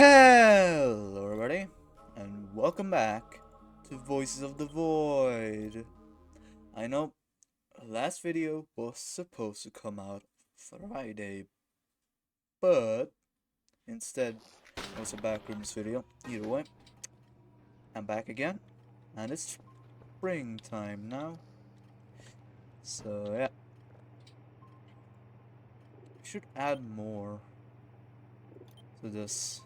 Hello everybody, and welcome back to Voices of the Void. I know last video was supposed to come out Friday, but instead it was a backrooms video. Either way, I'm back again, and it's springtime now. So yeah, we should add more to this.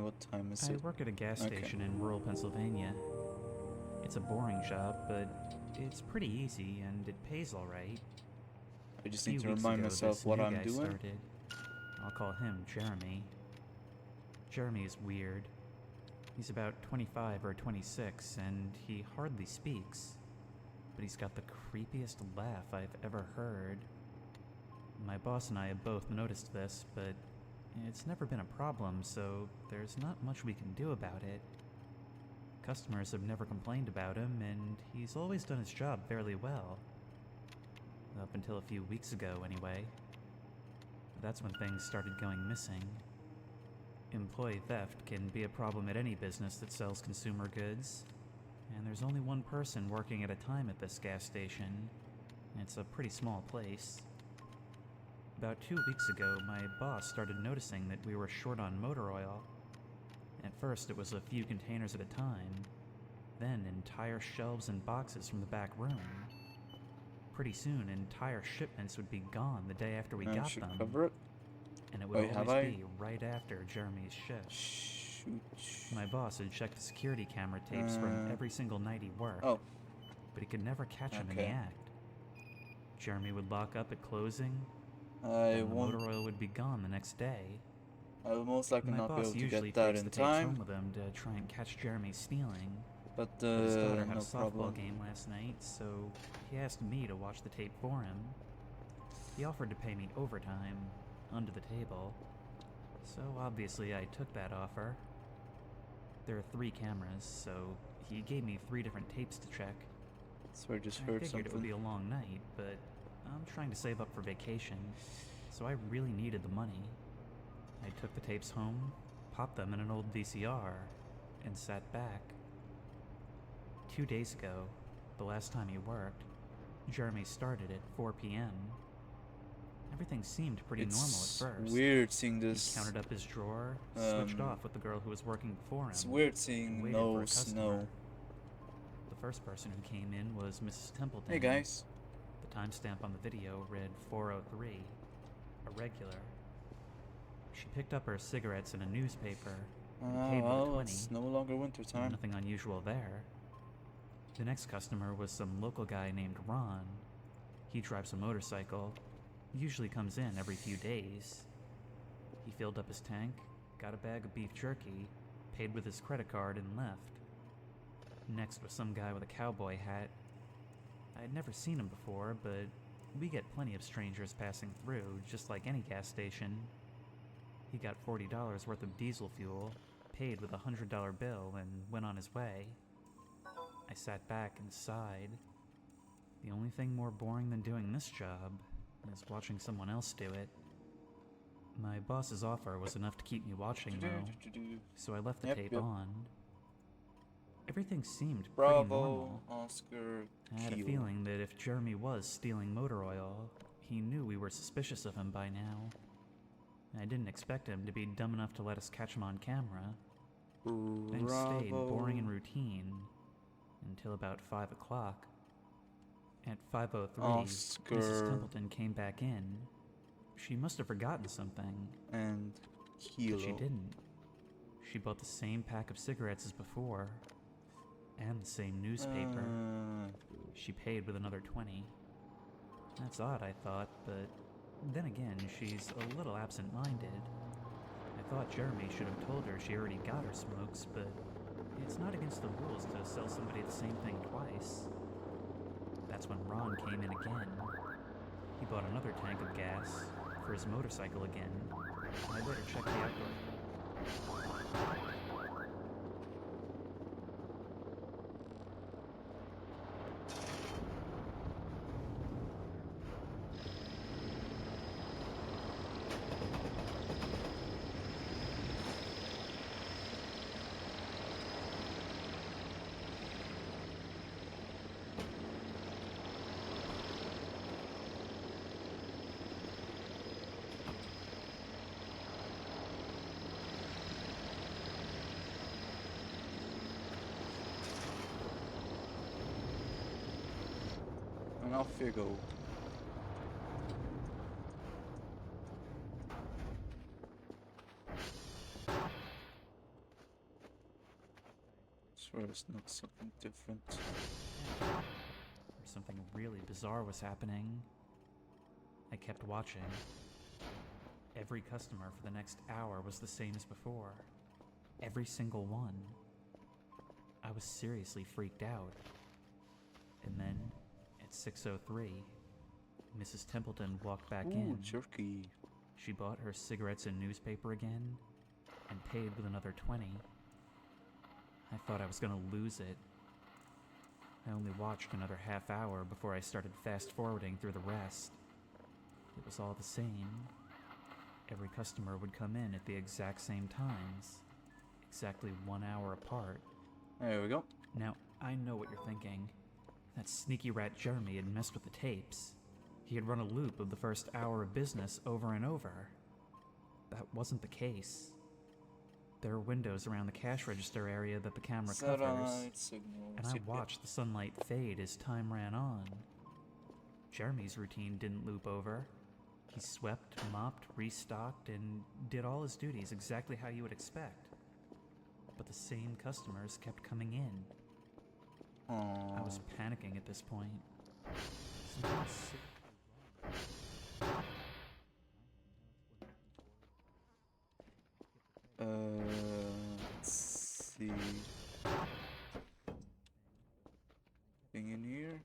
What time is I it? work at a gas Okay. station in rural Pennsylvania. It's a boring job, but it's pretty easy and it pays alright. I A just need few to weeks remind ago, myself this what new I'm guy doing. started. I'll call him Jeremy. Jeremy is weird. He's about 25 or 26, and he hardly speaks. But he's got the creepiest laugh I've ever heard. My boss and I have both noticed this, but it's never been a problem, so there's not much we can do about it. Customers have never complained about him, and he's always done his job fairly well. Up until a few weeks ago, anyway. That's when things started going missing. Employee theft can be a problem at any business that sells consumer goods, and there's only one person working at a time at this gas station. It's a pretty small place. About 2 weeks ago, my boss started noticing that we were short on motor oil. At first, it was a few containers at a time, then entire shelves and boxes from the back room. Pretty soon, entire shipments would be gone the day after we I got should them, cover it. and it would Wait, have always I? be right after Jeremy's shift. Shoot. My boss had checked the security camera tapes from every single night he worked, Oh, but he could never catch him in the okay. act. Jeremy would lock up at closing, I and the won't. motor oil would be gone the next day. I will most likely My not be boss able to usually get that takes in the tapes home time, with him to try and catch Jeremy stealing. but But his daughter had no a softball problem. game last night, so he asked me to watch the tape for him. He offered to pay me overtime, under the table, so obviously I took that offer. There are 3 cameras, so he gave me 3 different tapes to check. So I just I heard figured it would be something. a long night, but I'm trying to save up for vacation, so I really needed the money. I took the tapes home, popped them in an old VCR, and sat back. 2 days ago, the last time he worked, Jeremy started at 4 p.m. Everything seemed pretty normal It's at first. weird seeing He this. counted up his drawer, switched Um, off with the girl who was working before him. It's weird and seeing waited for no a customer. snow. The first person who came in was Mrs. Templeton. Hey guys. The timestamp on the video read 4:03, a regular. She picked up her cigarettes in a newspaper and paid with a Well, 20. it's no longer winter time. Nothing unusual there. The next customer was some local guy named Ron. He drives a motorcycle, usually comes in every few days. He filled up his tank, got a bag of beef jerky, paid with his credit card, and left. Next was some guy with a cowboy hat. I had never seen him before, but we get plenty of strangers passing through, just like any gas station. He got $40 worth of diesel fuel, paid with a $100 bill, and went on his way. I sat back and sighed. The only thing more boring than doing this job is watching someone else do it. My boss's offer was enough to keep me watching, though, so I left the tape on. Everything seemed pretty Bravo, normal. Oscar. I had a Kilo. feeling that if Jeremy was stealing motor oil, he knew we were suspicious of him by now. I didn't expect him to be dumb enough to let us catch him on camera. Things stayed boring and routine until about 5 o'clock. At 5:03, Oscar. Mrs. Templeton came back in. She must have forgotten something, And but Kilo. she didn't. She bought the same pack of cigarettes as before, and the same newspaper. She paid with another 20. That's odd, I thought, but then again, she's a little absent-minded. I thought Jeremy should have told her she already got her smokes, but it's not against the rules to sell somebody the same thing twice. That's when Ron came in again. He bought another tank of gas for his motorcycle again. I better check the outdoor. off you go. Swear it's not something different. Or something really bizarre was happening. I kept watching. Every customer for the next hour was the same as before. Every single one. I was seriously freaked out. And then, at 6:03, Mrs. Templeton walked back Ooh, in. jerky. She bought her cigarettes and newspaper again, and paid with another 20. I thought I was gonna lose it. I only watched another half hour before I started fast-forwarding through the rest. It was all the same. Every customer would come in at the exact same times, exactly 1 hour apart. There we go. Now, I know what you're thinking. That sneaky rat Jeremy had messed with the tapes. He had run a loop of the first hour of business over and over. That wasn't the case. There are windows around the cash register area that the camera covers, Satellite signal. and I watched the sunlight fade as time ran on. Jeremy's routine didn't loop over. He swept, mopped, restocked, and did all his duties exactly how you would expect. But the same customers kept coming in. I was panicking at this point. Something was seriously wrong. Let's see. Thing in here.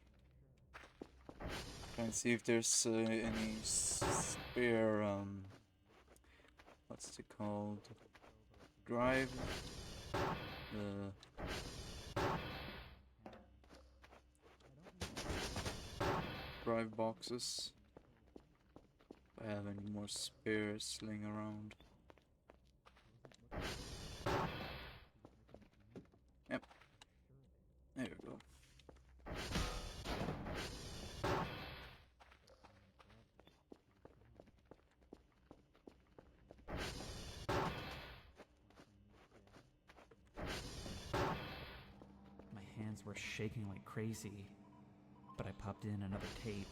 Try and see if there's any spare what's it called? Drive. Drive boxes. If I have any more spares laying around. Yep. There we go. My hands were shaking like crazy, but I popped in another tape.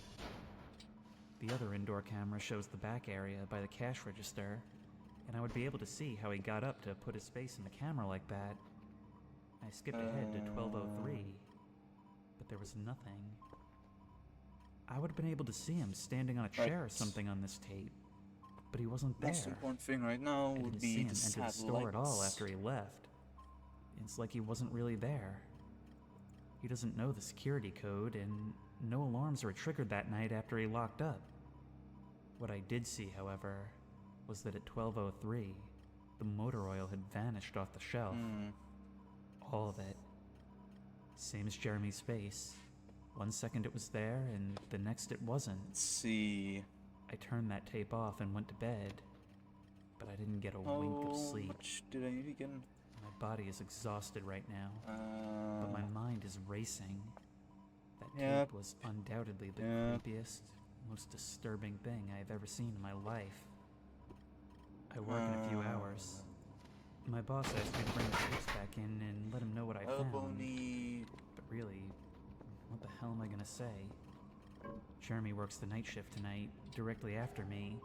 The other indoor camera shows the back area by the cash register, and I would be able to see how he got up to put his face in the camera like that. I skipped ahead to 12:03, but there was nothing. I would have been able to see him standing on a chair or something on this tape, but he wasn't there. Most important thing right now I would didn't see be him the enter the store at all after he left. It's like he wasn't really there. He doesn't know the security code, and no alarms were triggered that night after he locked up. What I did see, however, was that at 12:03, the motor oil had vanished off the shelf. All of it. Same as Jeremy's face. 1 second it was there, and the next it wasn't. Let's see. I turned that tape off and went to bed, but I didn't get a wink of sleep. How much did I need again? My body is exhausted right now, but my mind is racing. That tape was undoubtedly the creepiest, most disturbing thing I've ever seen in my life. I work in a few hours. My boss asked me to bring the tapes back in and let him know what I found. But really, what the hell am I gonna say? Jeremy works the night shift tonight, directly after me,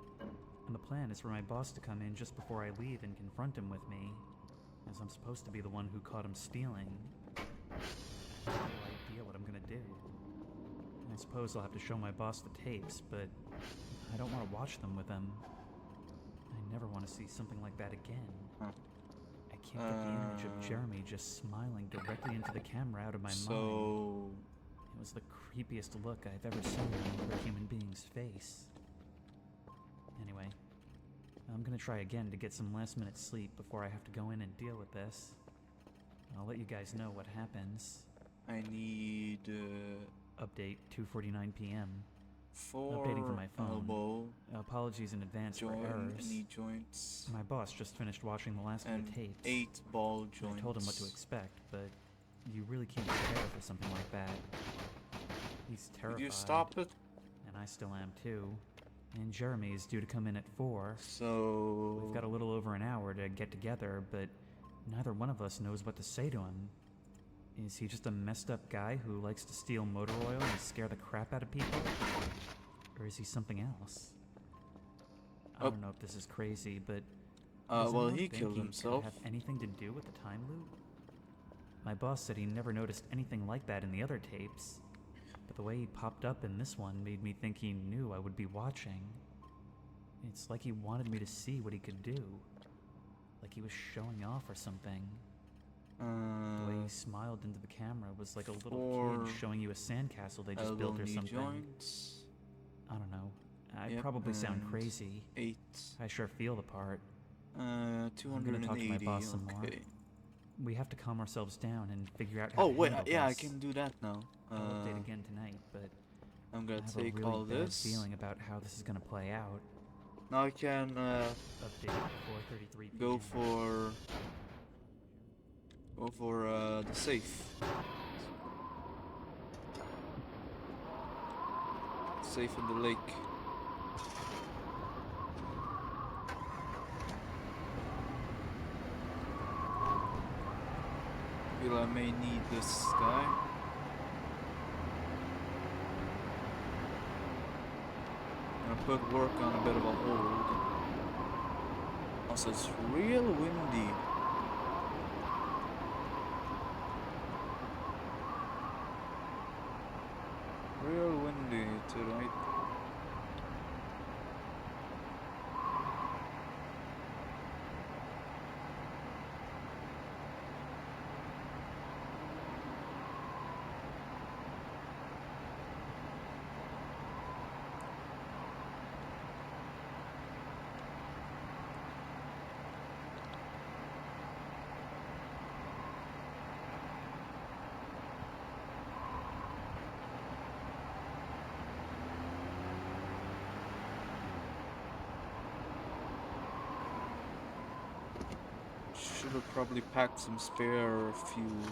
and the plan is for my boss to come in just before I leave and confront him with me, as I'm supposed to be the one who caught him stealing. I have no idea what I'm gonna do. I suppose I'll have to show my boss the tapes, but I don't want to watch them with him. I never want to see something like that again. I can't get the image of Jeremy just smiling directly into the camera out of my mind. It was the creepiest look I've ever seen on another human being's face. Anyway, I'm gonna try again to get some last-minute sleep before I have to go in and deal with this. I'll let you guys know what happens. I need Update 2:49 p.m. 4 Updating from my phone. elbow Apologies in advance for joint, errors. knee joints, My boss just finished watching the last of and the tapes. 8 ball joints. I told him what to expect, but you really can't prepare for something like that. He's terrified. Could you stop it? And I still am too. And Jeremy is due to come in at 4. So We've got a little over an hour to get together, but neither one of us knows what to say to him. Is he just a messed up guy who likes to steal motor oil and scare the crap out of people? Or is he something else? I Oh. don't know if this is crazy, but does Well, anyone he think killed he himself. could have anything to do with the time loop? My boss said he never noticed anything like that in the other tapes, but the way he popped up in this one made me think he knew I would be watching. It's like he wanted me to see what he could do. Like he was showing off or something. The way he smiled into the camera was like a little kid showing you a sandcastle they just built or something. Joints. I don't know. I Yep, probably sound and crazy. 8. I sure feel the part. 280. talk to my boss some more. Okay. We have to calm ourselves down and figure out how Oh to wait, handle yeah, I this. can do that now. I'll update again tonight, but I'm I gonna have take a really all bad this. feeling about how this is gonna play out. Now I can Update 4:33 p.m. go for the safe. Safe in the lake. Feel I may need this guy. Gonna put work on a bit of a hold. Also, it's real windy. Real windy tonight. Should have probably packed some spare fuel.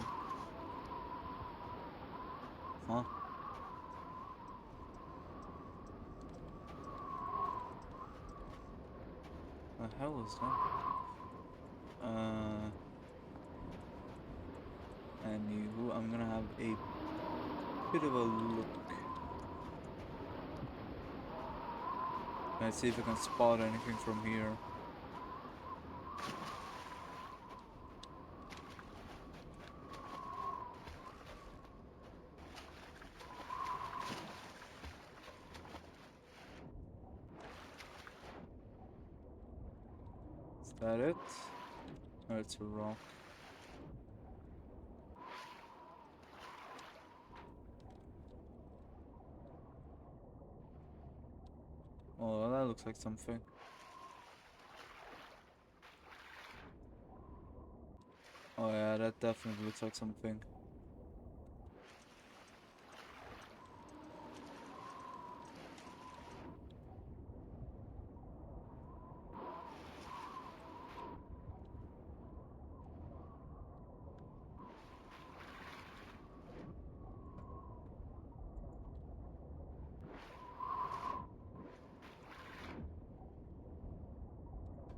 Huh? The hell is that? Anywho, I'm gonna have a bit of a look. Let's see if I can spot anything from here. Is that it? Oh, it's a rock. Oh, that looks like something. Oh yeah, that definitely looks like something.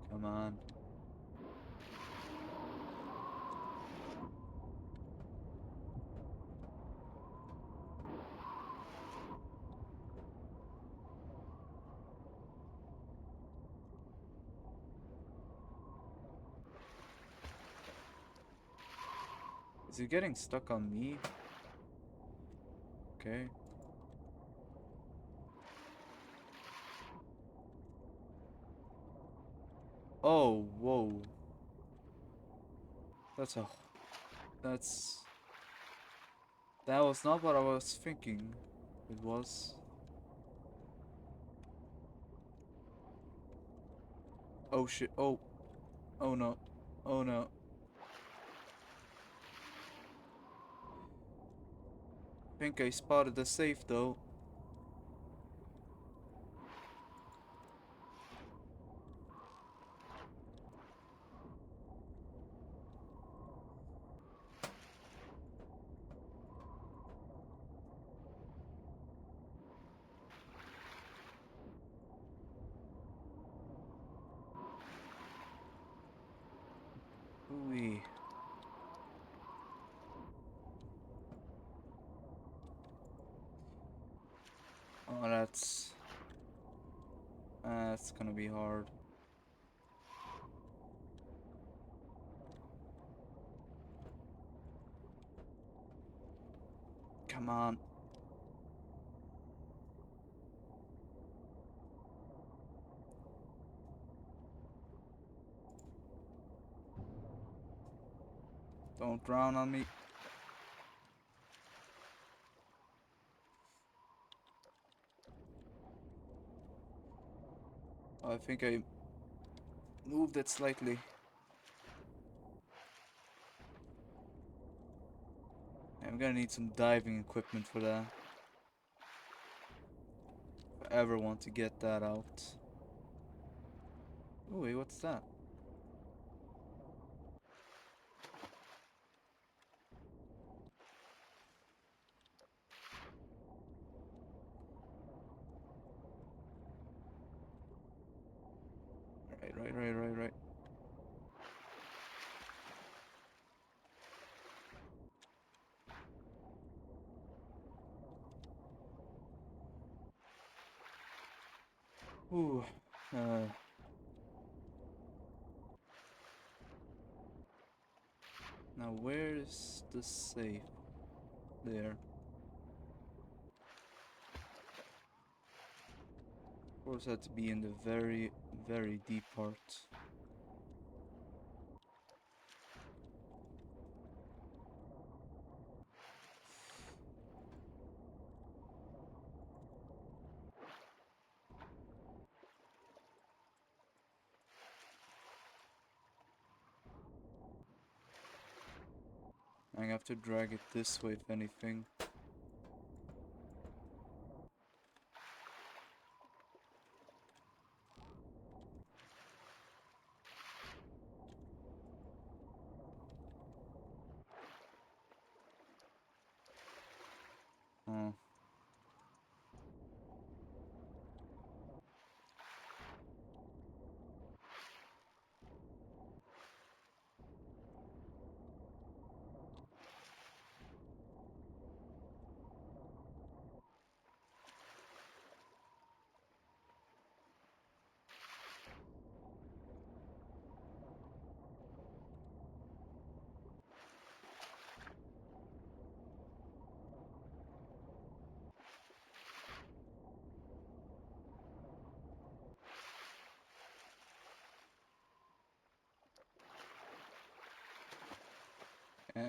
Come on. Is it getting stuck on me? Okay. Oh, whoa. That's... That was not what I was thinking it was. Oh shit, oh. Oh no. Oh no. Think I spotted the safe though. Ooh. That's gonna be hard. Come on. Don't drown on me. Oh, I think I moved it slightly. I'm gonna need some diving equipment for that. If I ever want to get that out. Oh, wait, what's that? Right. Ooh. Now where's the safe? There. Of course, had to be in the very, very deep part. I have to drag it this way, if anything. Oh.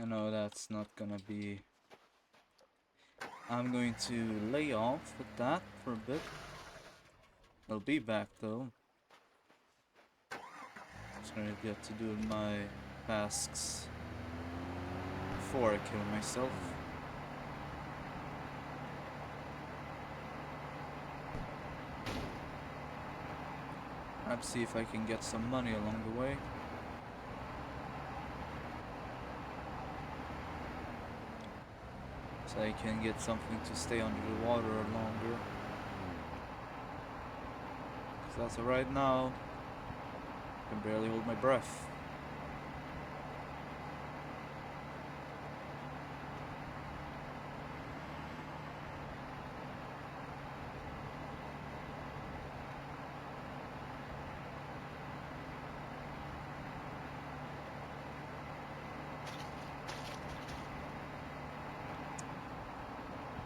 No, that's not gonna be... I'm going to lay off with that for a bit. I'll be back though. Just gonna get to do my tasks before I kill myself. Perhaps see if I can get some money along the way. So I can get something to stay under the water longer. Because as of right now, I can barely hold my breath.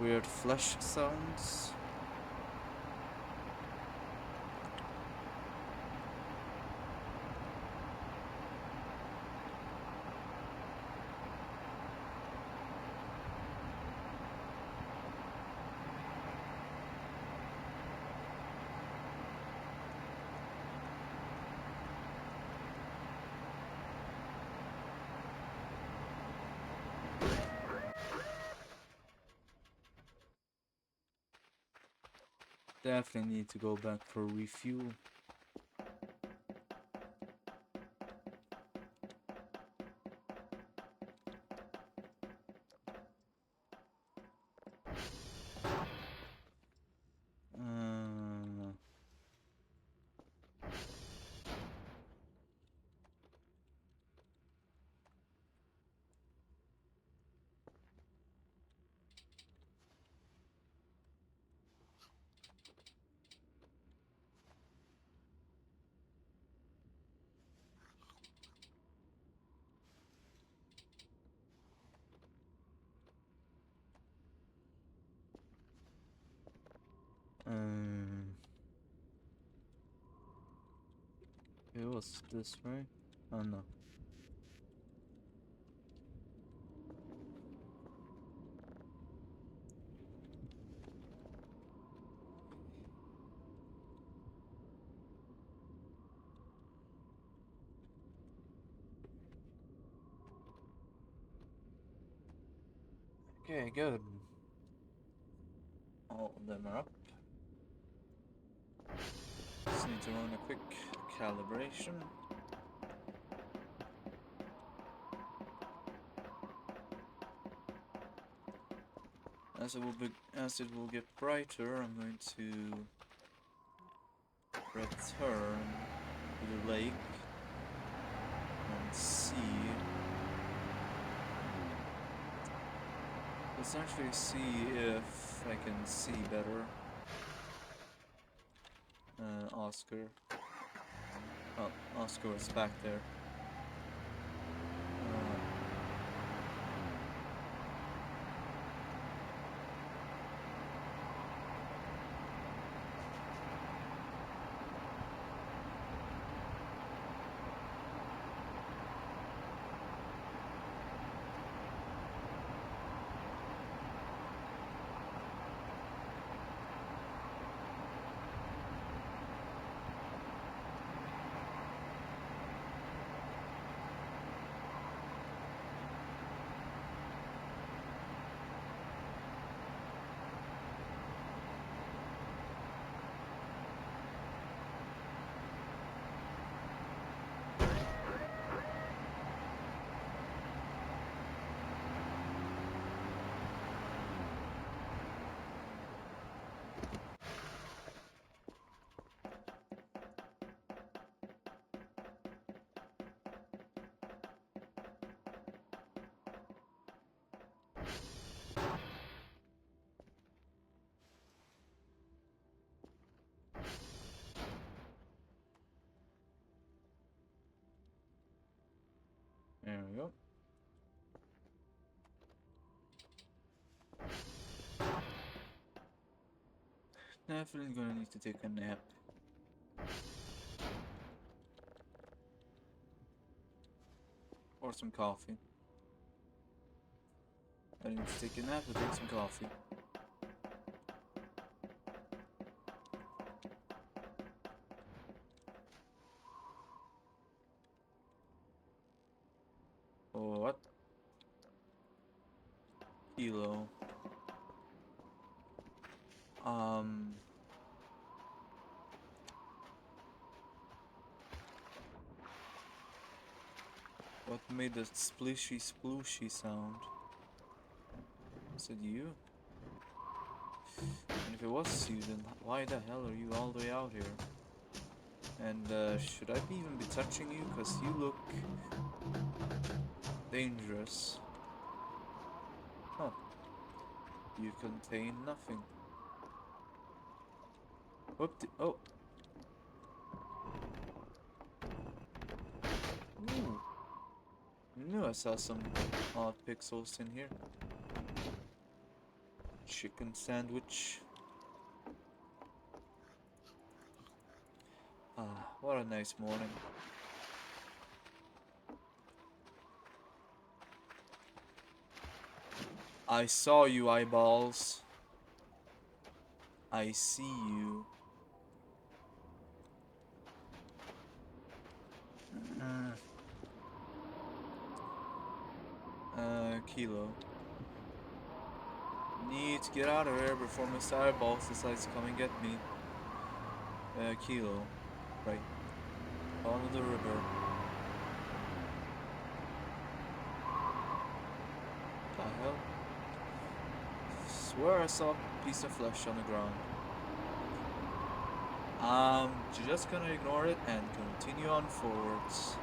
Weird flesh sounds. Definitely need to go back for refuel. Uh, was this way? Oh no. Okay, good. All of them are up. Just need to run a quick calibration. As it will get brighter, I'm going to return to the lake and see. Let's actually see if I can see better. Oscar. Oh, Oscar is back there. There we go. Definitely gonna need to take a nap. Or some coffee. I need to take a nap or drink some coffee. Oh, what? Kilo. What made that splishy splooshy sound? Is it you? And if it was you, then why the hell are you all the way out here? And should I even be touching you? Cause you look dangerous. Huh. You contain nothing. Whoop! Oh. Ooh. I knew I saw some odd pixels in here. Chicken sandwich. Ah, what a nice morning. I saw you, eyeballs. I see you. Kilo. Need to get out of here before Mr. Eyeballs decides to come and get me. Kilo. Right. Follow the river. The hell? Swear I saw a piece of flesh on the ground. Just gonna ignore it and continue on forwards.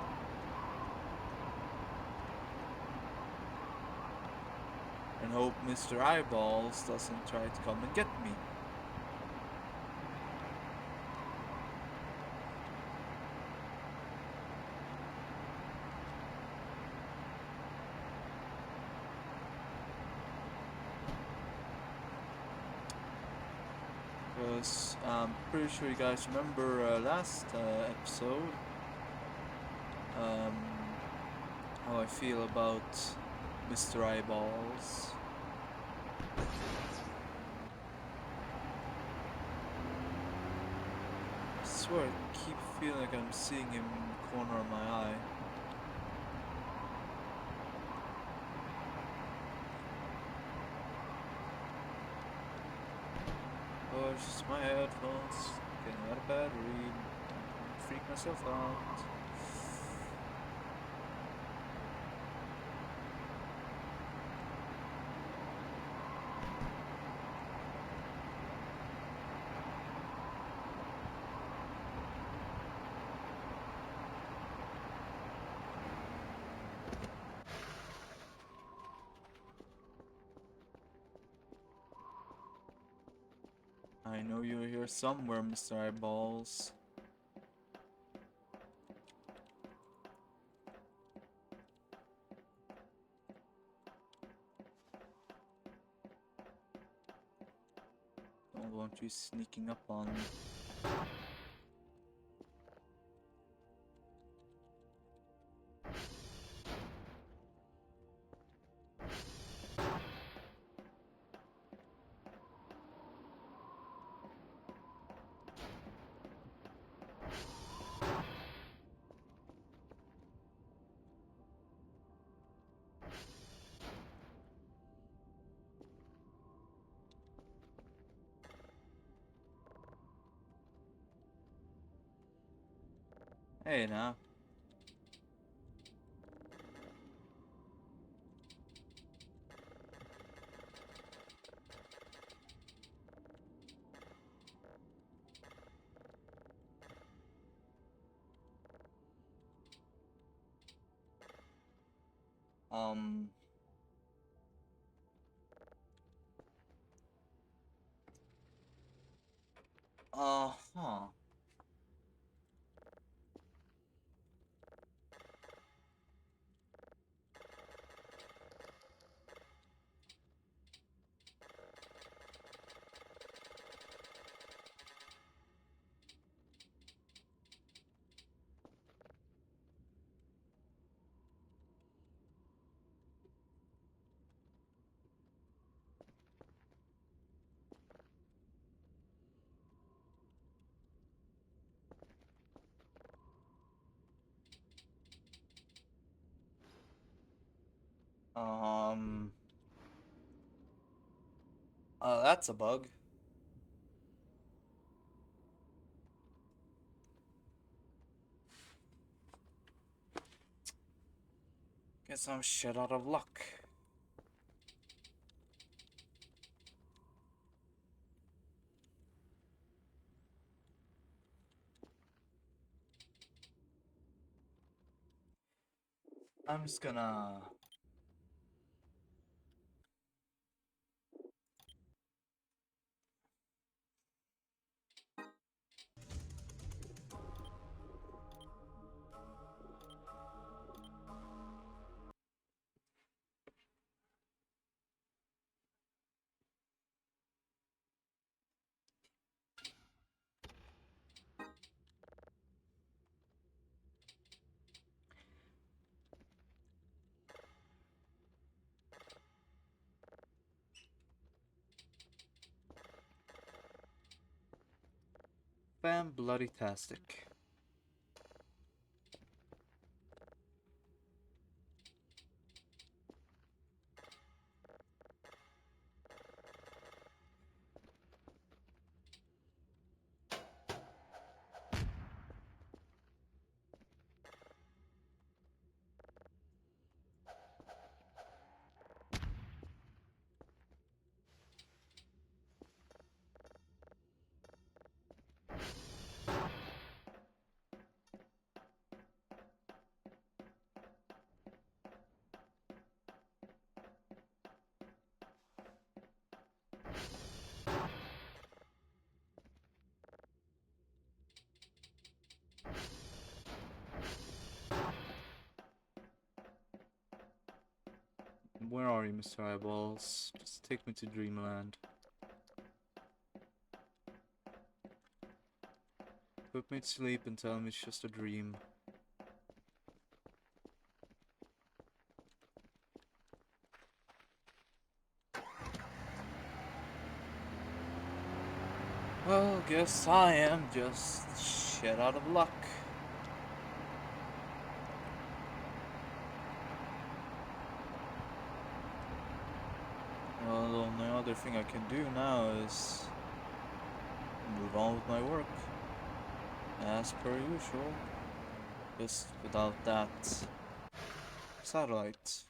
And hope Mr. Eyeballs doesn't try to come and get me. Because I'm pretty sure you guys remember last episode um, how I feel about Mr. Eyeballs. I swear, I keep feeling like I'm seeing him in the corner of my eye. Oh, it's just my headphones getting out of battery. Don't freak myself out. I know you're here somewhere, Mr. Eyeballs. Don't want you sneaking up on me. Hey now. Um. Huh. Um. That's a bug. Guess I'm shit out of luck. I'm just gonna. Fan bloody tastic. Where are you, Mr. Eyeballs? Just take me to Dreamland. Put me to sleep and tell me it's just a dream. Well, guess I am just shit out of luck. Well, the only other thing I can do now is move on with my work, as per usual, just without that satellite.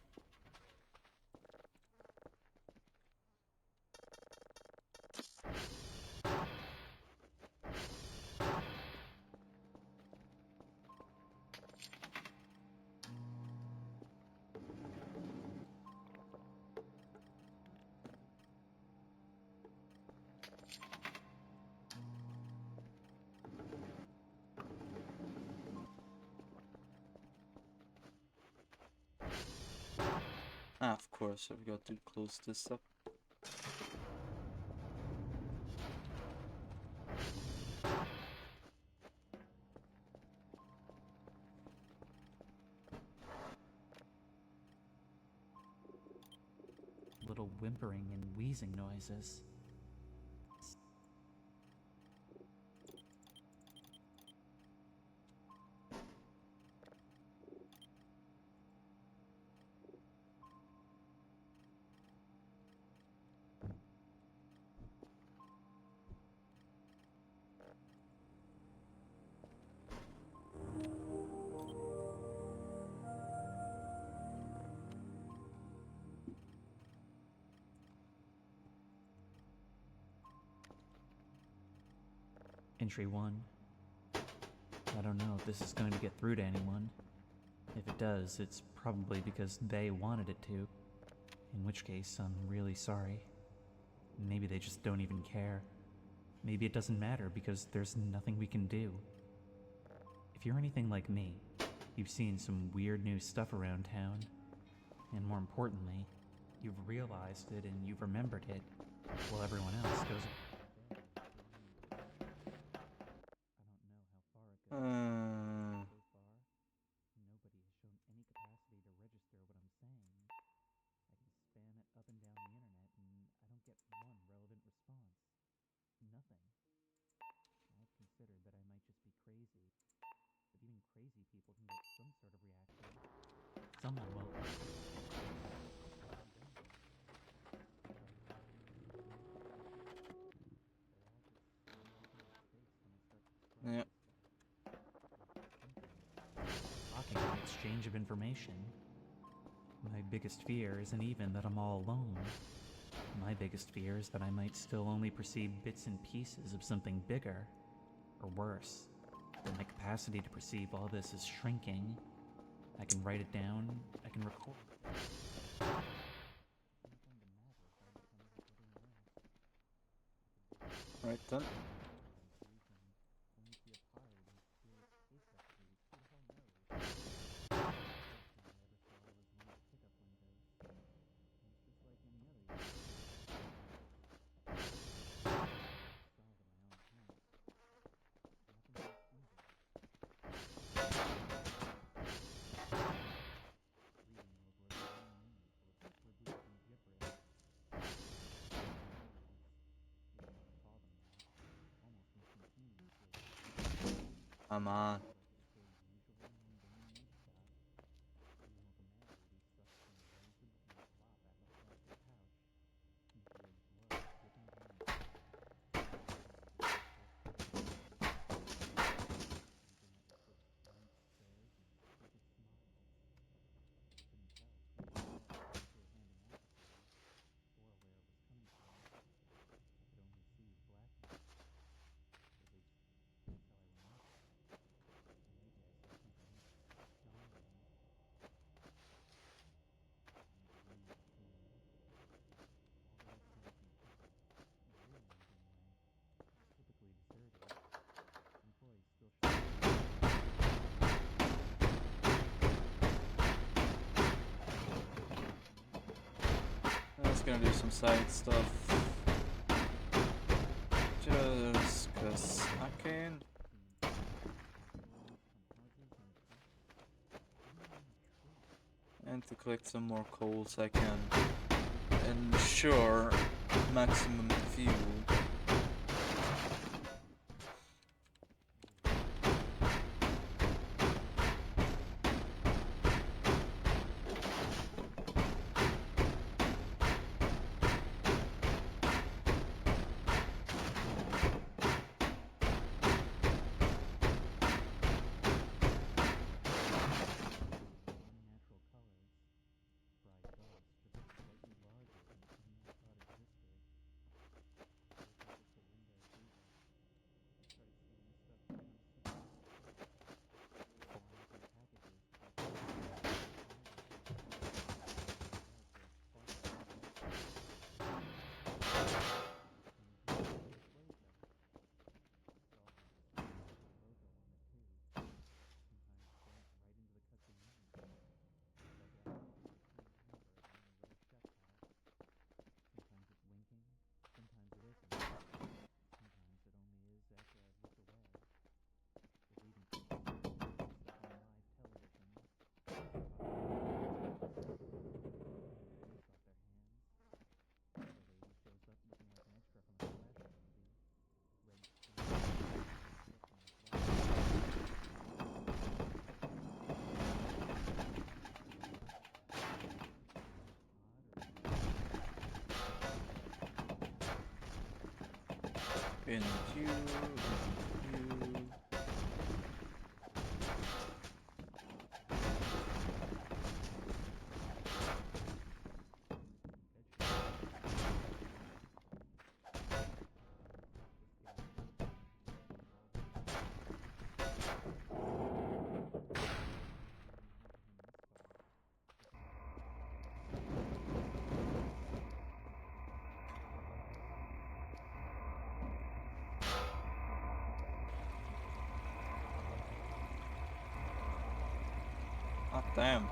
Ah, of course, I've got to close this up. Little whimpering and wheezing noises. Entry 1. I don't know if this is going to get through to anyone. If it does, it's probably because they wanted it to. In which case, I'm really sorry. Maybe they just don't even care. Maybe it doesn't matter because there's nothing we can do. If you're anything like me, you've seen some weird new stuff around town. And more importantly, you've realized it and you've remembered it, while everyone else goes. I don't know how far it goes. So far, nobody has shown any capacity to register what I'm saying. I can spam it up and down the internet and I don't get one relevant response. Nothing. I've considered that I might just be crazy, but even crazy people can get some sort of reaction. Someone will. Yep. Blocking the exchange of information. My biggest fear isn't even that I'm all alone. My biggest fear is that I might still only perceive bits and pieces of something bigger, or worse, that my capacity to perceive all this is shrinking. I can write it down, I can record. Right then. Come on. I was gonna do some side stuff. Just cause I can. And to collect some more coal so I can ensure maximum fuel. In queue, queue. Ah, damn.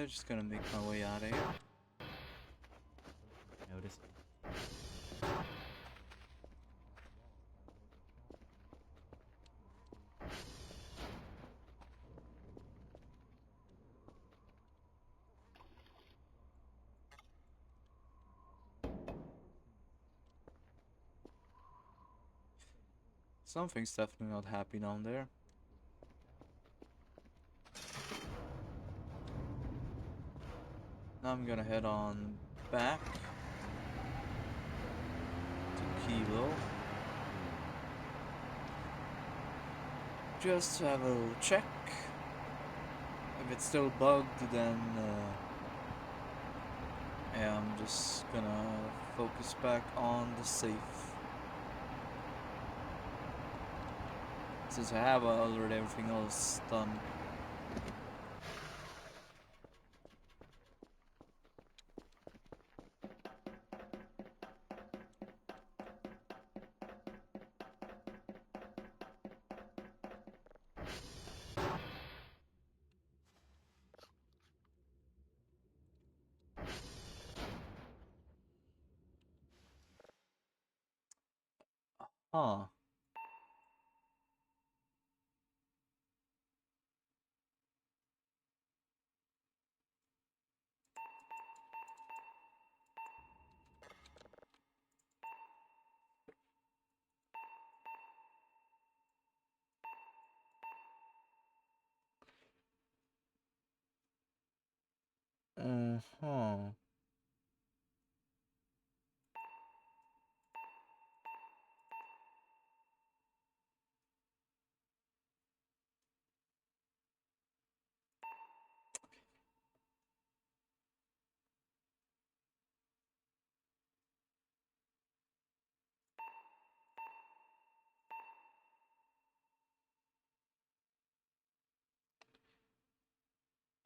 Just gonna make my way out of here. Notice. Something's definitely not happy down there. Now I'm gonna head on back to Kilo. Just to have a little check. If it's still bugged, then yeah, I'm just gonna focus back on the safe. Since I have already everything else done. Huh. Uh-huh.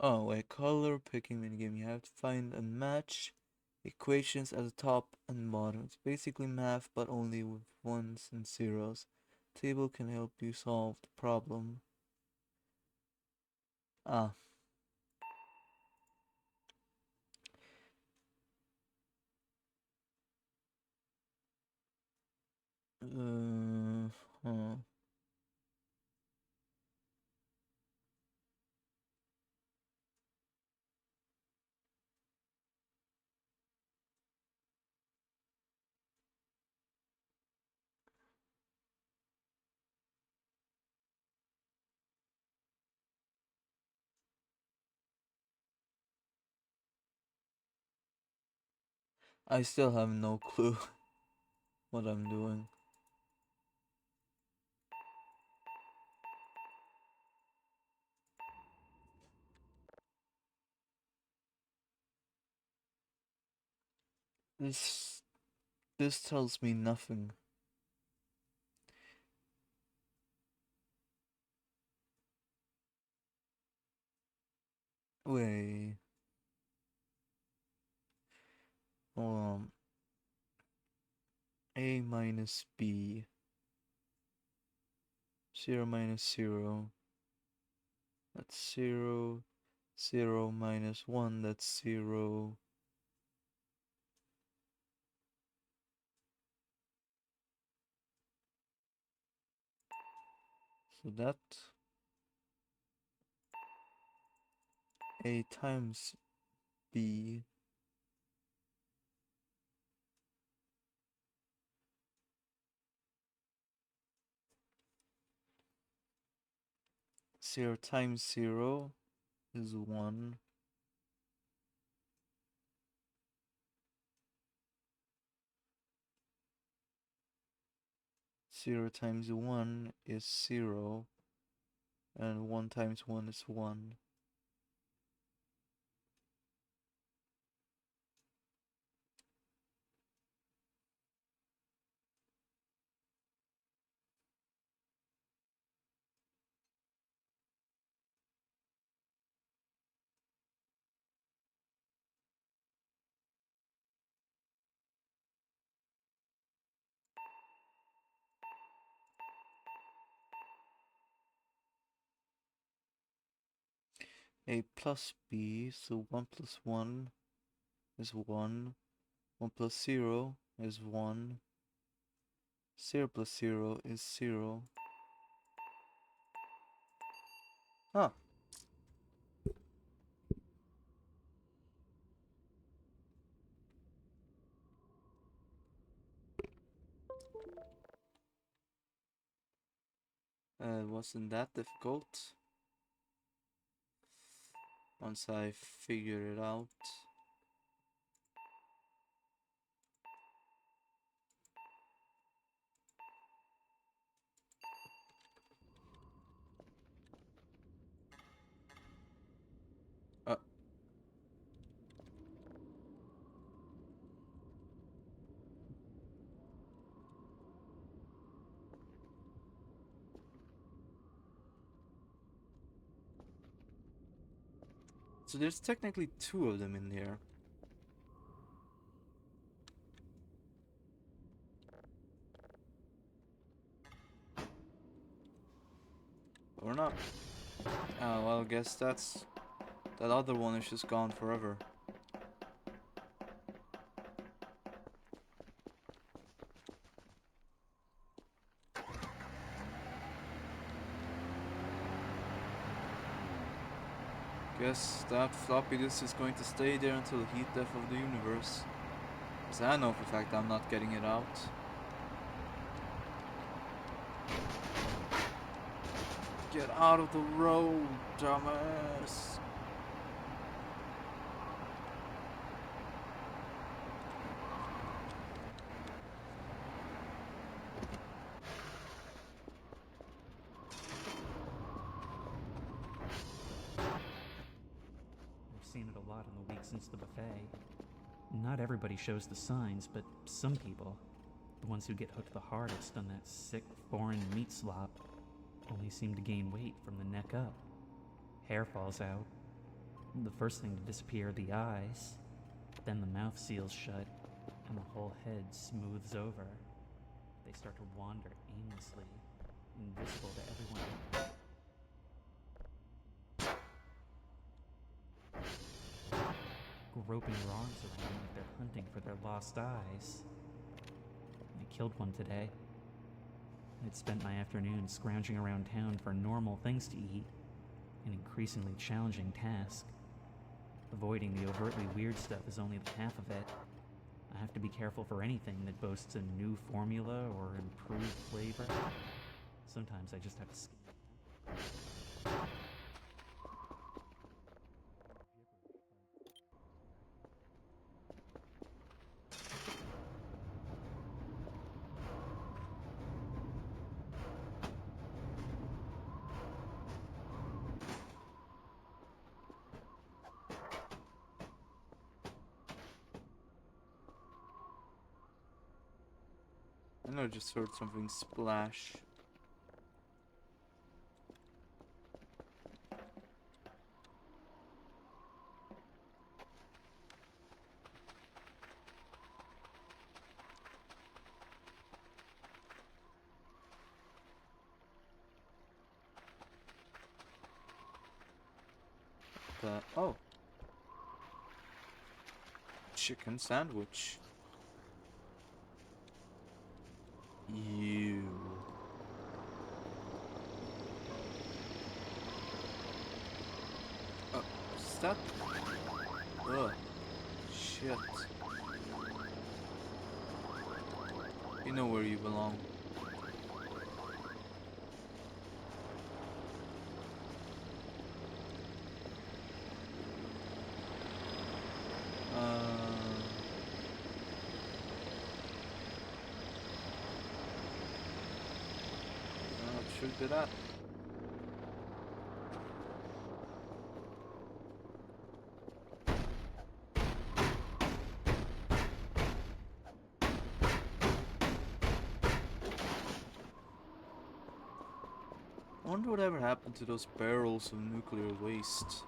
Oh, a color picking minigame. You have to find and match equations at the top and bottom. It's basically math, but only with ones and zeros. Table can help you solve the problem. Ah. Huh. I still have no clue. what I'm doing. This tells me nothing. Wait. A minus B. 0 minus 0. That's 0. 0 minus 1. That's 0. So that A times B 0 times 0 is 1. 0 times 1 is 0. And 1 times 1 is 1. A plus B, so 1 plus 1 is 1. 1 plus 0 is 1. 0 plus 0 is 0. Huh. Wasn't that difficult once I figured it out. Uh, so there's technically 2 of them in here. Or not. Well, I guess that other one is just gone forever. Guess that floppy disk is going to stay there until the heat death of the universe. Because I know for a fact I'm not getting it out. Get out of the road, dumbass! I've seen it a lot in the week since the buffet. Not everybody shows the signs, but some people, the ones who get hooked the hardest on that sick, foreign meat slop, only seem to gain weight from the neck up. Hair falls out. The first thing to disappear are the eyes. Then the mouth seals shut, and the whole head smooths over. They start to wander aimlessly, invisible to everyone. Groping their arms around like they're hunting for their lost eyes. I killed one today. I'd spent my afternoon scrounging around town for normal things to eat, an increasingly challenging task. Avoiding the overtly weird stuff is only the half of it. I have to be careful for anything that boasts a new formula or improved flavor. Sometimes I just have to skip. I know I just heard something splash. Oh, chicken sandwich. You. Is that? Ugh. Shit. You know where you belong. Should do that. I wonder whatever happened to those barrels of nuclear waste.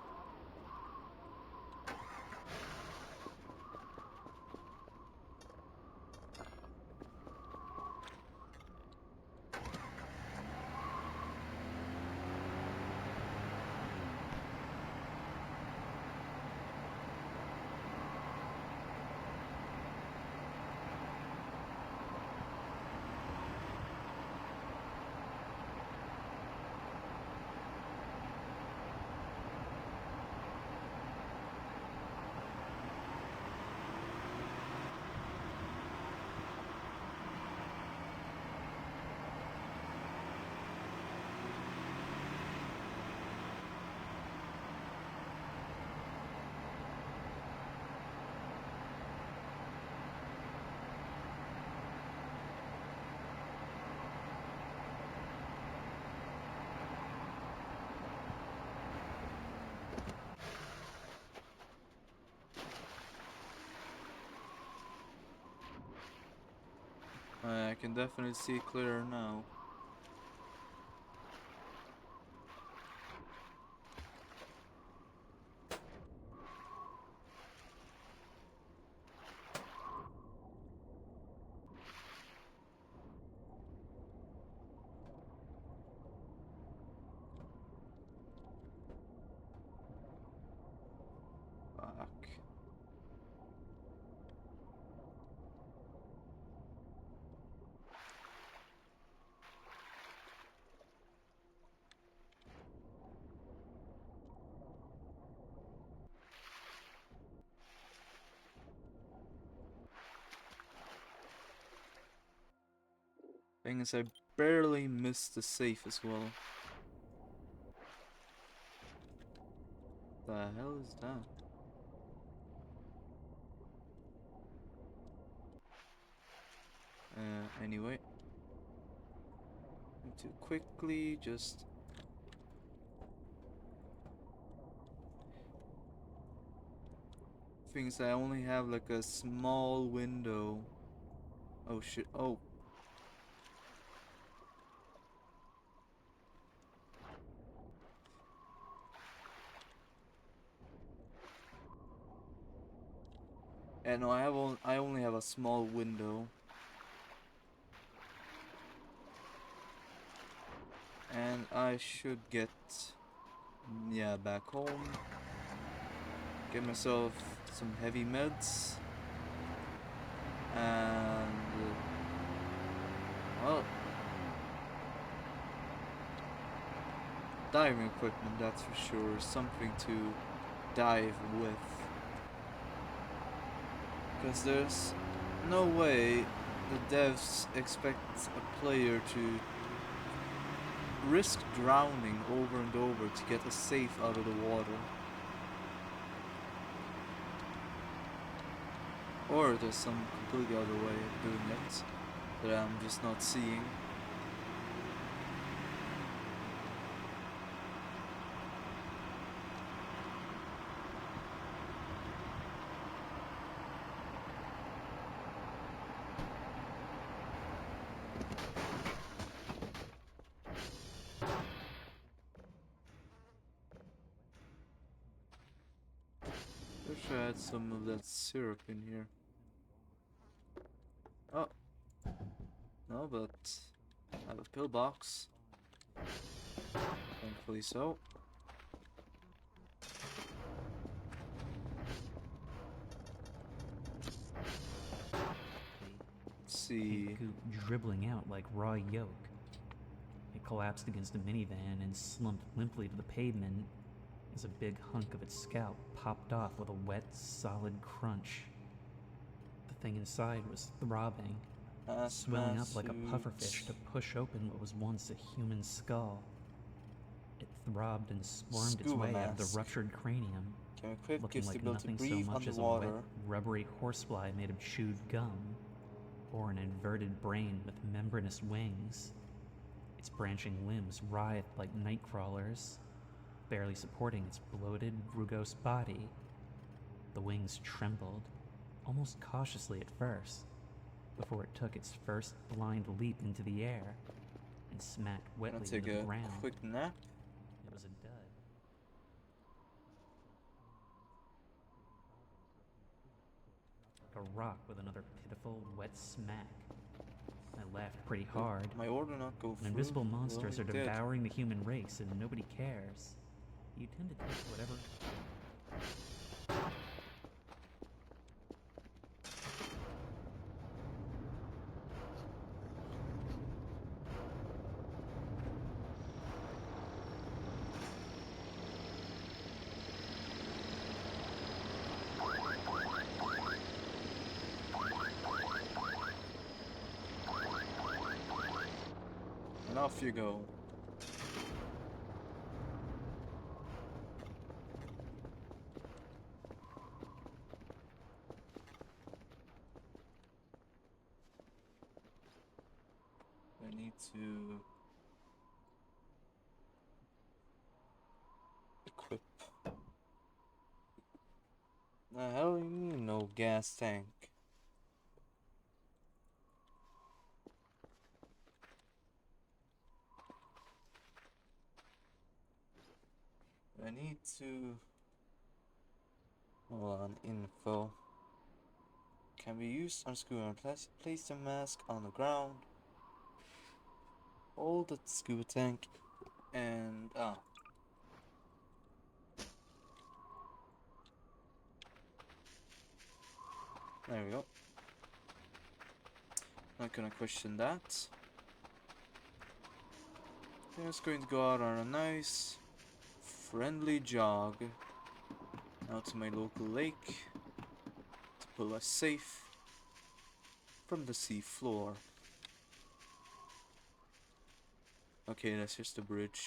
I can definitely see clearer now. Fuck. Thing is, I barely missed the safe as well. The hell is that? Anyway. Need to quickly just... Things I only have like a small window. Oh shit, oh. Yeah, no, I only have a small window. And I should get, yeah, back home. Get myself some heavy meds. And, well, diving equipment, that's for sure. Something to dive with. Because there's no way the devs expect a player to risk drowning over and over to get a safe out of the water. Or there's some completely other way of doing it that I'm just not seeing. I had some of that syrup in here. Oh. No, but I have a pillbox. Thankfully so. Let's see. Pink goop dribbling out like raw yolk. It collapsed against a minivan and slumped limply to the pavement as a big hunk of its scalp popped off with a wet, solid crunch. The thing inside was throbbing, swelling up like a pufferfish to push open what was once a human skull. It throbbed and squirmed its way out of the ruptured cranium, looking like nothing so much as a wet, rubbery horsefly made of chewed gum, or an inverted brain with membranous wings. Its branching limbs writhed like night crawlers, barely supporting its bloated, rugose body. The wings trembled, almost cautiously at first, before it took its first blind leap into the air and smacked wetly into the ground. Take a quick nap. It was a dud. Like a rock with another pitiful, wet smack. I laughed pretty hard. My order not go through. Invisible monsters are dead. devouring the human race and nobody cares. You tend to take whatever... And off you go. I need to equip. The hell do you mean no gas tank? I need to... Hold on, info. Can be used on scuba and place the mask on the ground. Hold the scuba tank and... There we go. Not gonna question that. Just going to go out on a nice friendly jog out to my local lake to pull us safe from the sea floor. Okay, that's just a bridge.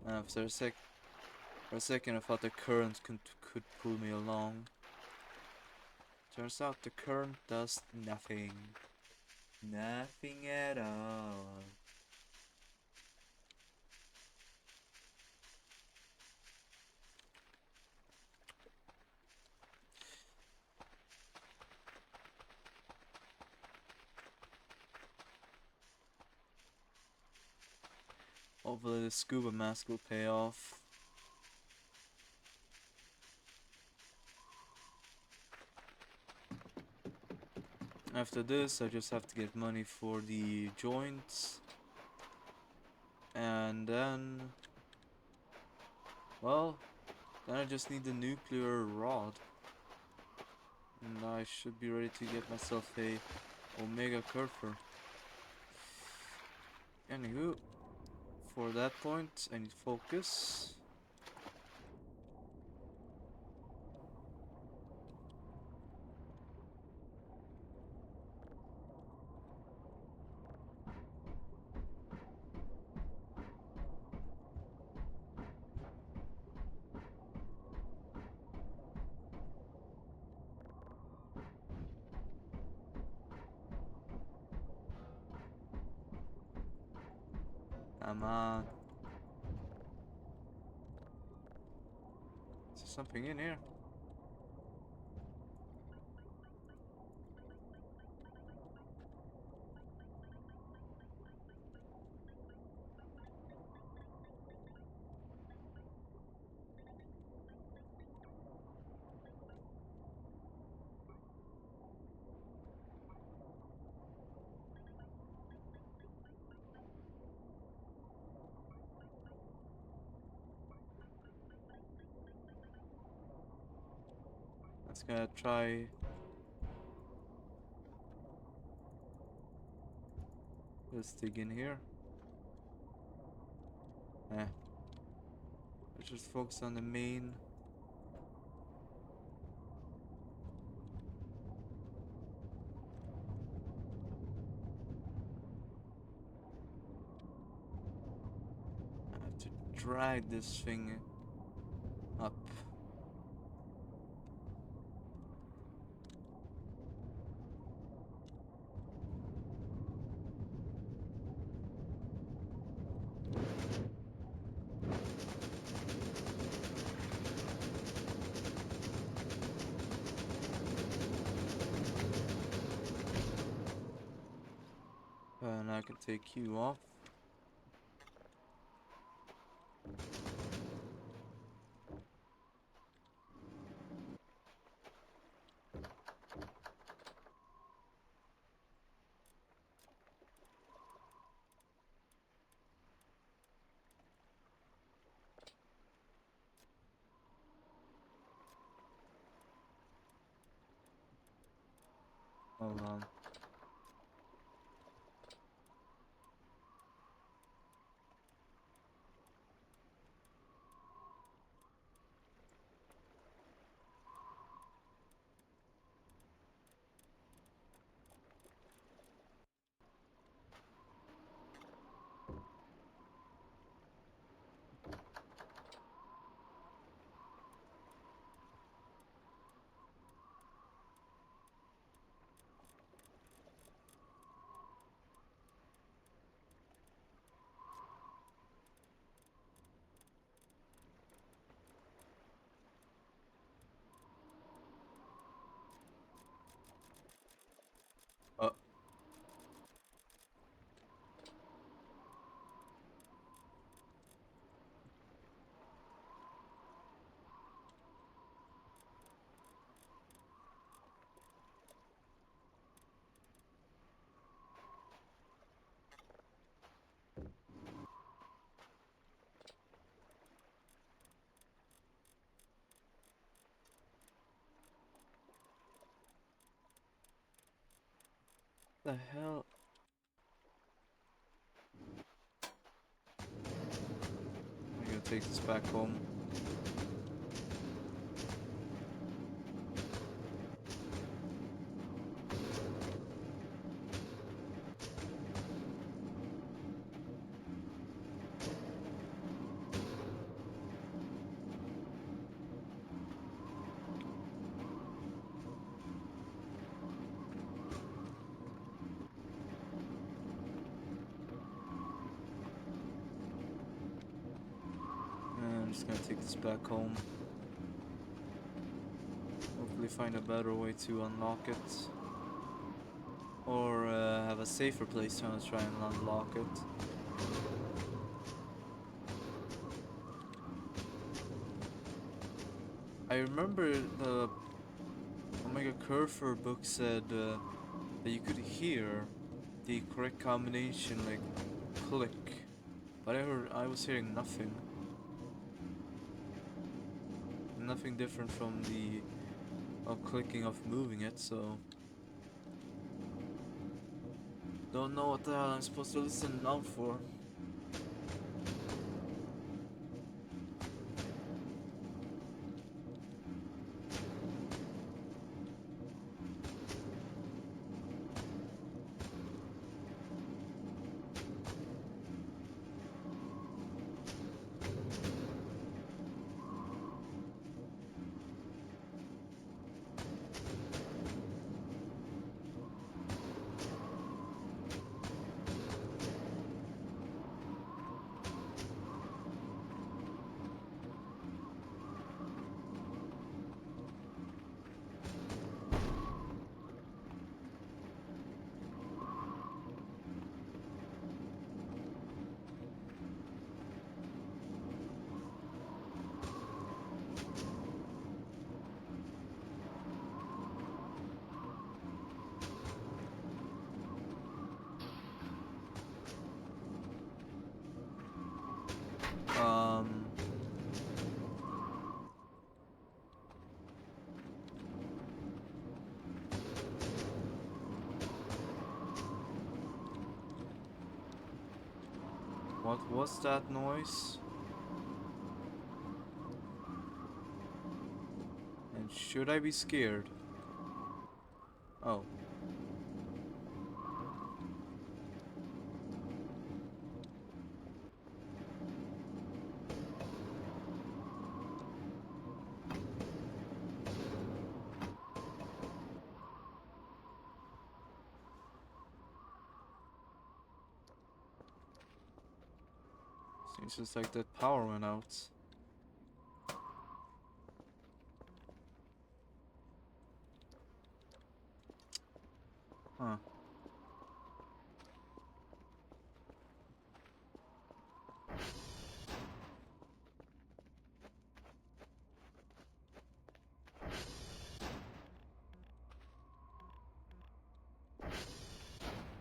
For a second I thought the current could pull me along. Turns out the current does nothing. Nothing at all. Hopefully the scuba mask will pay off. After this, I just have to get money for the joints. And then... well, then I just need the nuclear rod. And I should be ready to get myself a Omega Curfer. Anywho, for that point, I need focus. Come on. Is there something in here? Let's gonna try. Let's dig in here. Let's just focus on the main. I have to drag this thing up. And I can take you off. Hold on. Uh, the hell? I'm gonna take this back home. And I'm just gonna take this back home. Hopefully find a better way to unlock it. Or have a safer place to try and unlock it. I remember the Omega Curfer book said that you could hear the correct combination like click, but I was hearing nothing. Nothing different from the clicking of moving it, so don't know what the hell I'm supposed to listen out for. What was that noise? And should I be scared? Oh. Seems just like that power went out. Huh.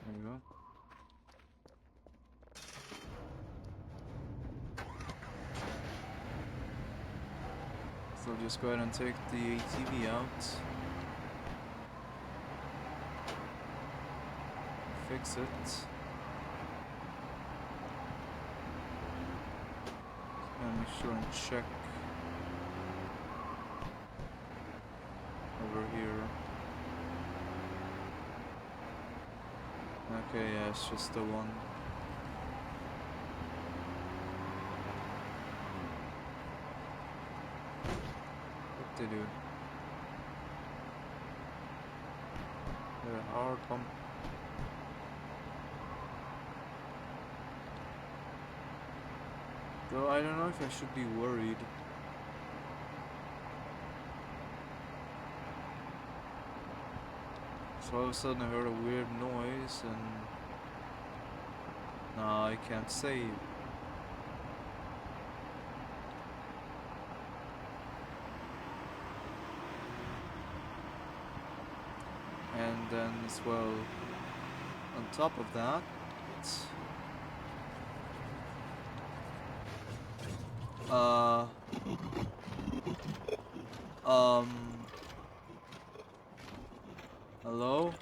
There you go. So I'll just go ahead and take the ATV out. Fix it. And make sure and check over here. Okay, yeah, it's just the one. What they do? They're a hard pump. Though I don't know if I should be worried. So all of a sudden I heard a weird noise and... Nah, I can't save. And then as well, on top of that... Uh... Um... Hello?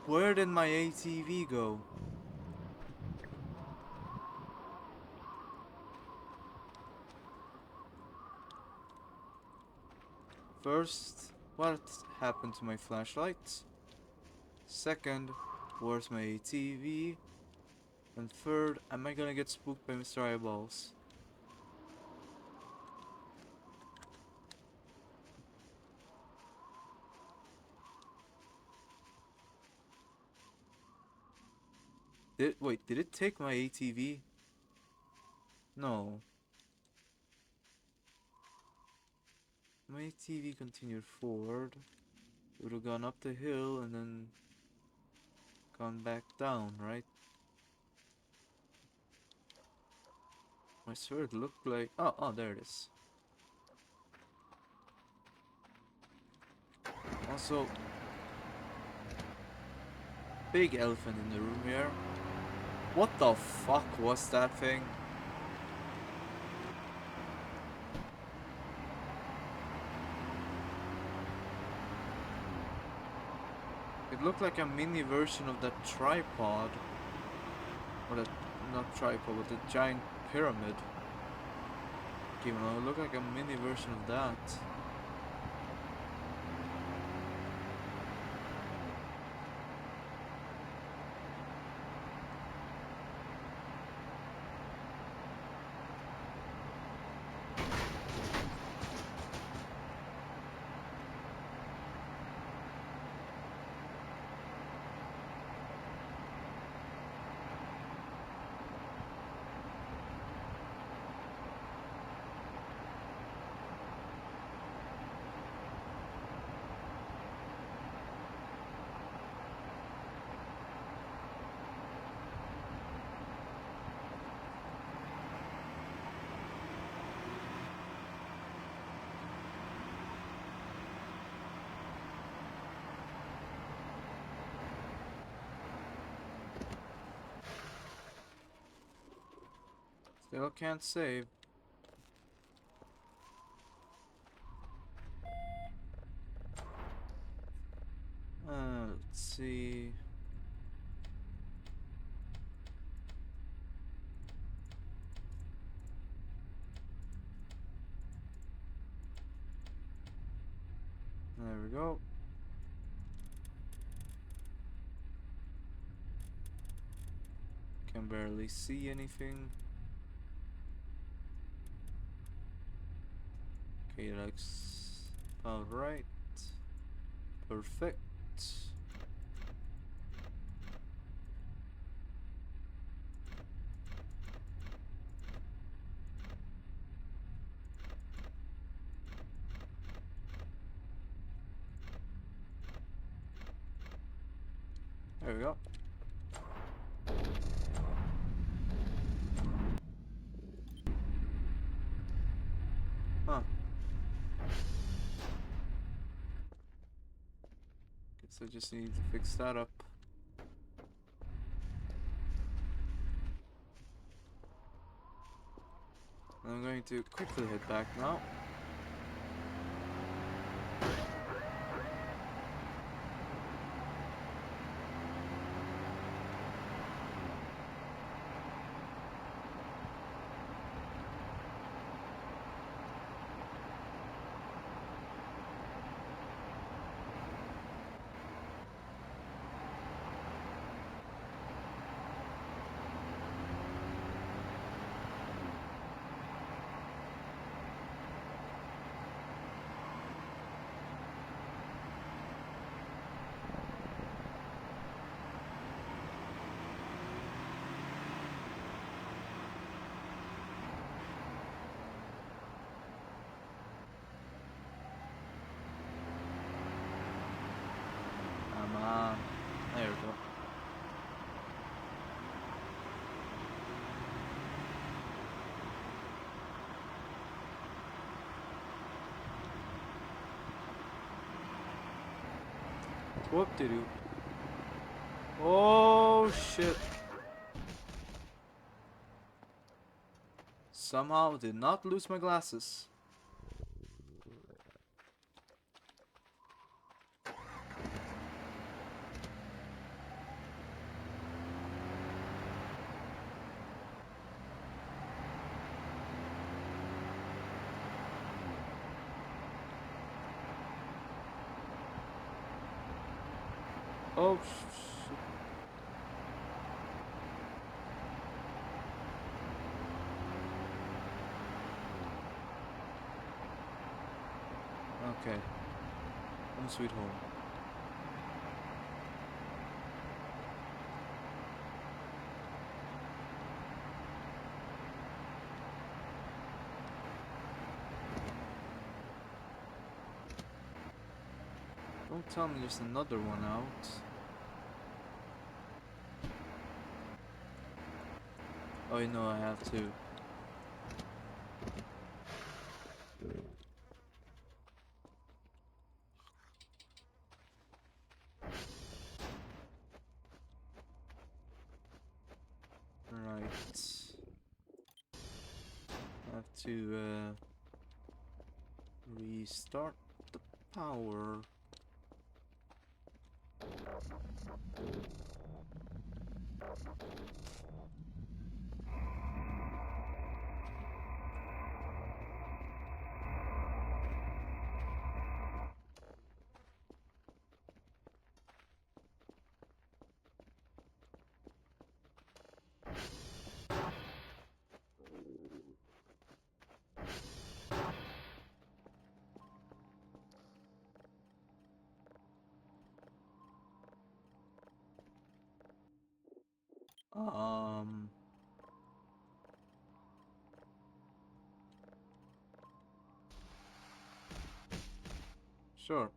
Where did my ATV go? First, what happened to my flashlight? Second, where's my ATV? And third, am I gonna get spooked by Mr. Eyeballs? Wait, did it take my ATV? No. My ATV continued forward. It would have gone up the hill and then gone back down, right? I swear it looked like... Oh, there it is. Also, big elephant in the room here. What the fuck was that thing? It looked like a mini version of that tripod. Or that, not tripod, but the giant pyramid. Okay, well, it looked like a mini version of that. Still can't save. Let's see. There we go. Can barely see anything. Okay, looks about right. Perfect. There we go. Huh. Guess I just need to fix that up. I'm going to quickly head back now. Come on. There we go. Whoop-de-doo. Oh shit. Somehow did not lose my glasses. Oh shit. Okay. Home sweet home. Don't tell me there's another one out. Oh, you know I have to. Right. Have to restart the power. Um. Sure.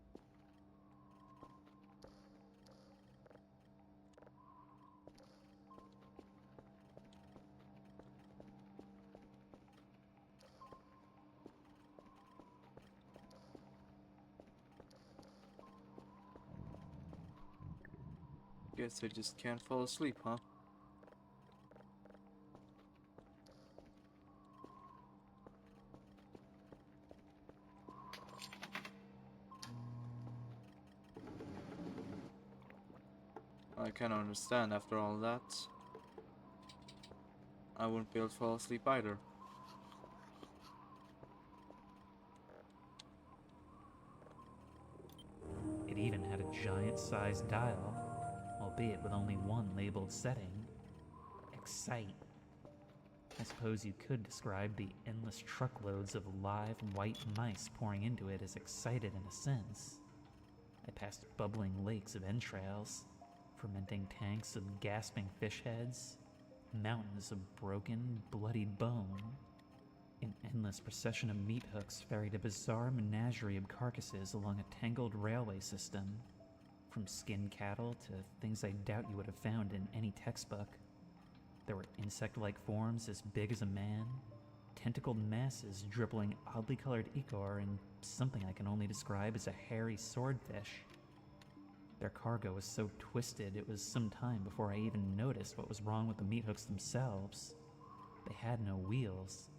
Guess I just can't fall asleep, huh? I can understand after all that. I wouldn't be able to fall asleep either. It even had a giant-sized dial, albeit with only one labeled setting. Excite. I suppose you could describe the endless truckloads of live white mice pouring into it as excited in a sense. I passed bubbling lakes of entrails, fermenting tanks of gasping fish heads, mountains of broken, bloodied bone. An endless procession of meat hooks ferried a bizarre menagerie of carcasses along a tangled railway system, from skinned cattle to things I doubt you would have found in any textbook. There were insect-like forms as big as a man, tentacled masses dribbling oddly colored ichor, and something I can only describe as a hairy swordfish. Their cargo was so twisted it was some time before I even noticed what was wrong with the meat hooks themselves. They had no wheels,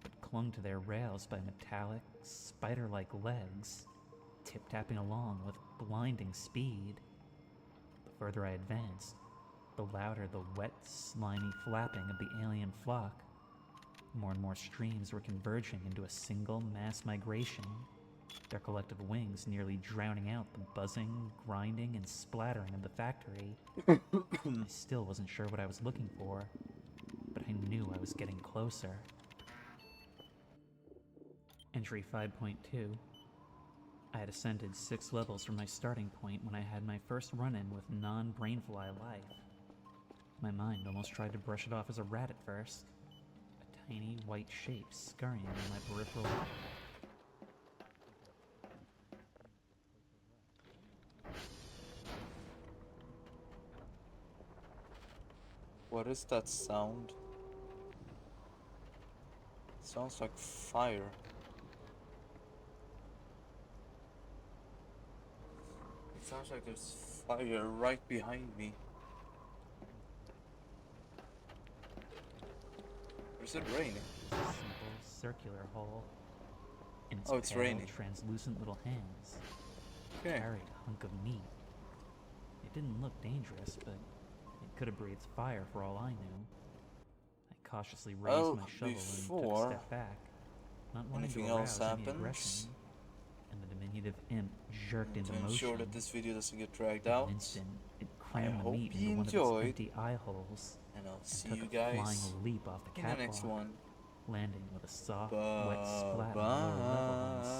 but clung to their rails by metallic, spider-like legs, tip-tapping along with blinding speed. The further I advanced, the louder the wet, slimy flapping of the alien flock. More and more streams were converging into a single mass migration, their collective wings nearly drowning out the buzzing, grinding, and splattering of the factory. I still wasn't sure what I was looking for, but I knew I was getting closer. Entry 5.2. I had ascended 6 levels from my starting point when I had my first run-in with non-brainfly life. My mind almost tried to brush it off as a rat at first. A tiny white shape scurrying in my peripheral. What is that sound? Sounds like fire. It sounds like there's fire right behind me. Or is it raining? A simple circular hole. In its Oh, it's pale, raining. translucent little hands, Okay. carried a hunk of meat. It didn't look dangerous, but it could have breathed fire for all I knew. I cautiously raised my shovel and took a before step back, not wanting anything to else arouse any happens, aggression. And the diminutive imp jerked into to ensure motion. that this video doesn't get dragged In out, an instant, it crammed the hope meat you into one of enjoyed, its empty eye holes and I'll and see took you a guys flying leap off the in the next catwalk, one. landing with a soft, wet splat on the lower level of my